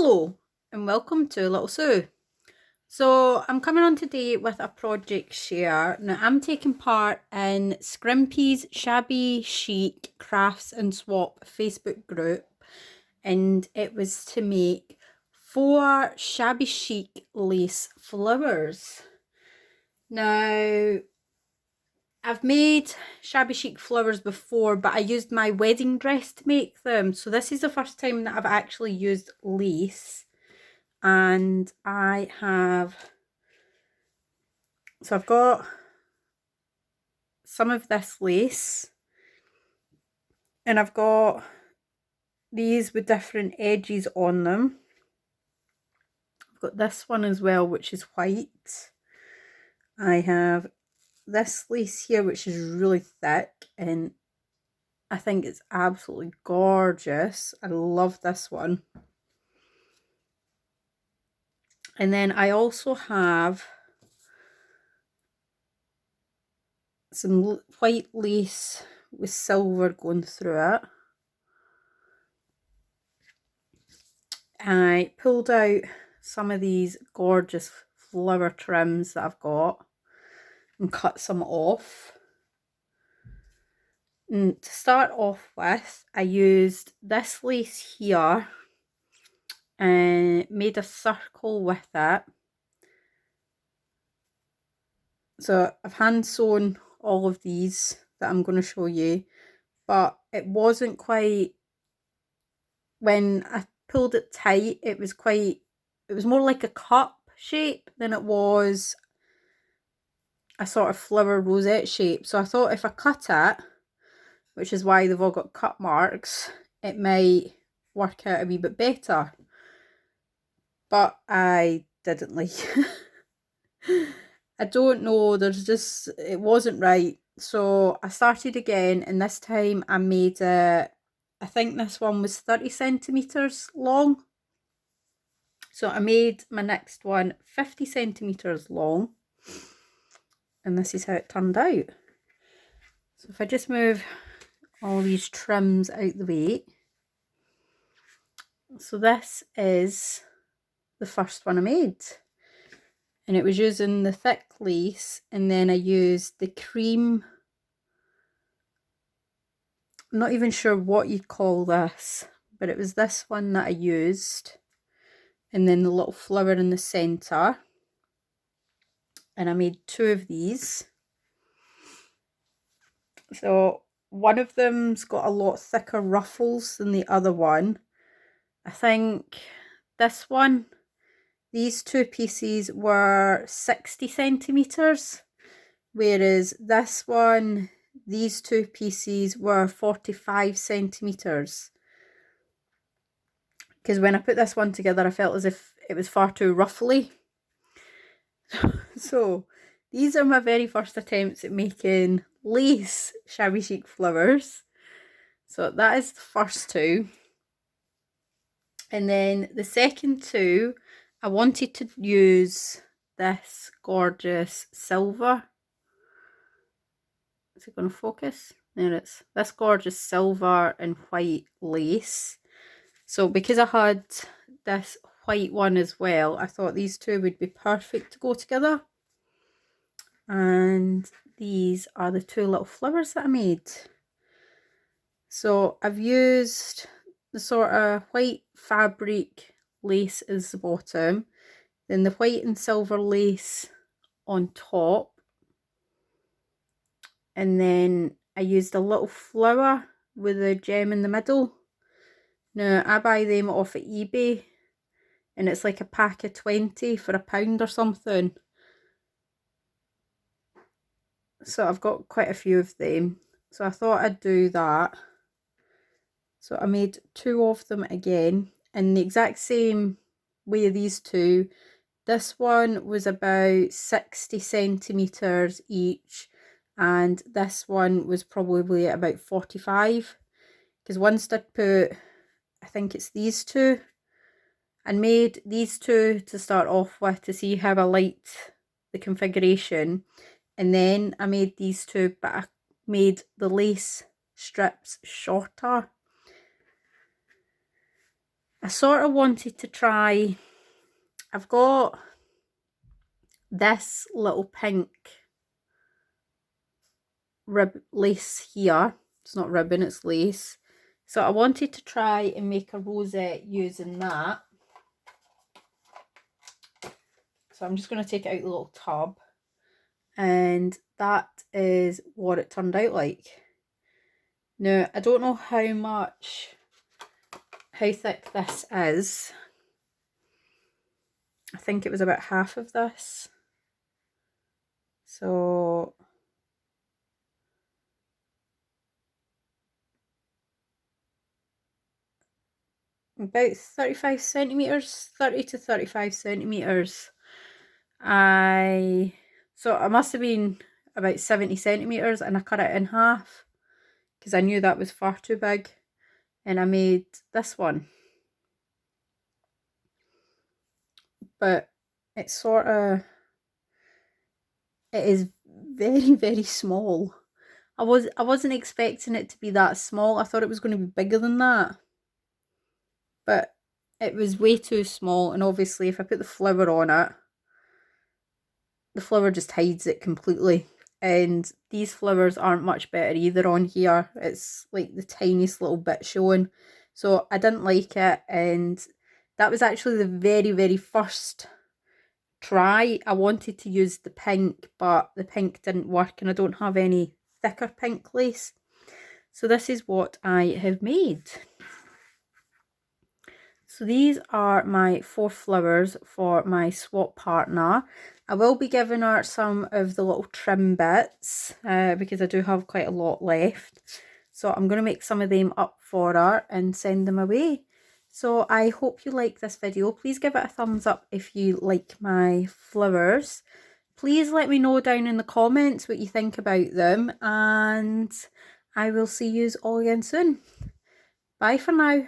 Hello and welcome to Little Sue. So I'm coming on today with a project share. Now I'm taking part in Scrimpy's Shabby, Chic, Crafts and Swap Facebook group, and it was to make 4 Shabby Chic lace flowers. Now I've made Shabby Chic flowers before, but I used my wedding dress to make them. So this is the first time that I've actually used lace. And I've got some of this lace, and I've got these with different edges on them. I've got this one as well, which is white. I have this lace here, which is really thick, and I think it's absolutely gorgeous. I love this one. And then I also have some white lace with silver going through it. I pulled out some of these gorgeous flower trims that I've got and cut some off. And to start off with, I used this lace here and made a circle with it. So I've hand sewn all of these that I'm going to show you, but it wasn't quite, when I pulled it tight, it was more like a cup shape than it was a sort of flower rosette shape. So I thought if I cut it, which is why they've all got cut marks, it might work out a wee bit better. But I didn't like I don't know, it wasn't right. So I started again, and this time I made it, I think this one was 30 centimetres long. So I made my next one 50 centimetres long, and this is how it turned out. So if I just move all these trims out the way. So this is the first one I made. And it was using the thick lace, and then I used the cream. I'm not even sure what you'd call this, but it was this one that I used. And then the little flower in the centre. And I made 2 of these. So one of them's got a lot thicker ruffles than the other one. I think this one, these 2 pieces were 60 centimetres, whereas this one, these 2 pieces were 45 centimetres. Because when I put this one together, I felt as if it was far too ruffly. So these are my very first attempts at making lace Shabby Chic flowers. So that is the first 2. And then the second 2, I wanted to use this gorgeous silver. Is it going to focus? There it is. This gorgeous silver and white lace. So because I had this white one as well, I thought these 2 would be perfect to go together. And these are the 2 little flowers that I made. So I've used the sort of white fabric lace as the bottom, then the white and silver lace on top, and then I used a little flower with a gem in the middle. Now I buy them off of eBay, and it's like a pack of 20 for £1 or something. So I've got quite a few of them, so I thought I'd do that. So I made 2 of them again in the exact same way of these 2. This one was about 60 centimetres each, and this one was probably about 45. Because once I'd put, I think it's these 2, and made these 2 to start off with to see how I liked the configuration. And then I made these 2, but I made the lace strips shorter. I sort of wanted to try, I've got this little pink lace here. It's not ribbon, it's lace. So I wanted to try and make a rosette using that. So I'm just going to take it out of the little tub. And that is what it turned out like. Now, I don't know how thick this is. I think it was about half of this. So about 35 centimetres, 30 to 35 centimetres. So it must have been about 70 centimetres, and I cut it in half because I knew that was far too big, and I made this one. But it is very, very small. I wasn't expecting it to be that small. I thought it was going to be bigger than that. But it was way too small, and obviously if I put the flower on it, the flower just hides it completely. And these flowers aren't much better either on here. It's like the tiniest little bit showing. So I didn't like it, and that was actually the very, very first try. I wanted to use the pink, but the pink didn't work, and I don't have any thicker pink lace. So this is what I have made. So these are my 4 flowers for my swap partner. I will be giving her some of the little trim bits because I do have quite a lot left. So I'm going to make some of them up for her and send them away. So I hope you like this video. Please give it a thumbs up if you like my flowers. Please let me know down in the comments what you think about them, and I will see you all again soon. Bye for now.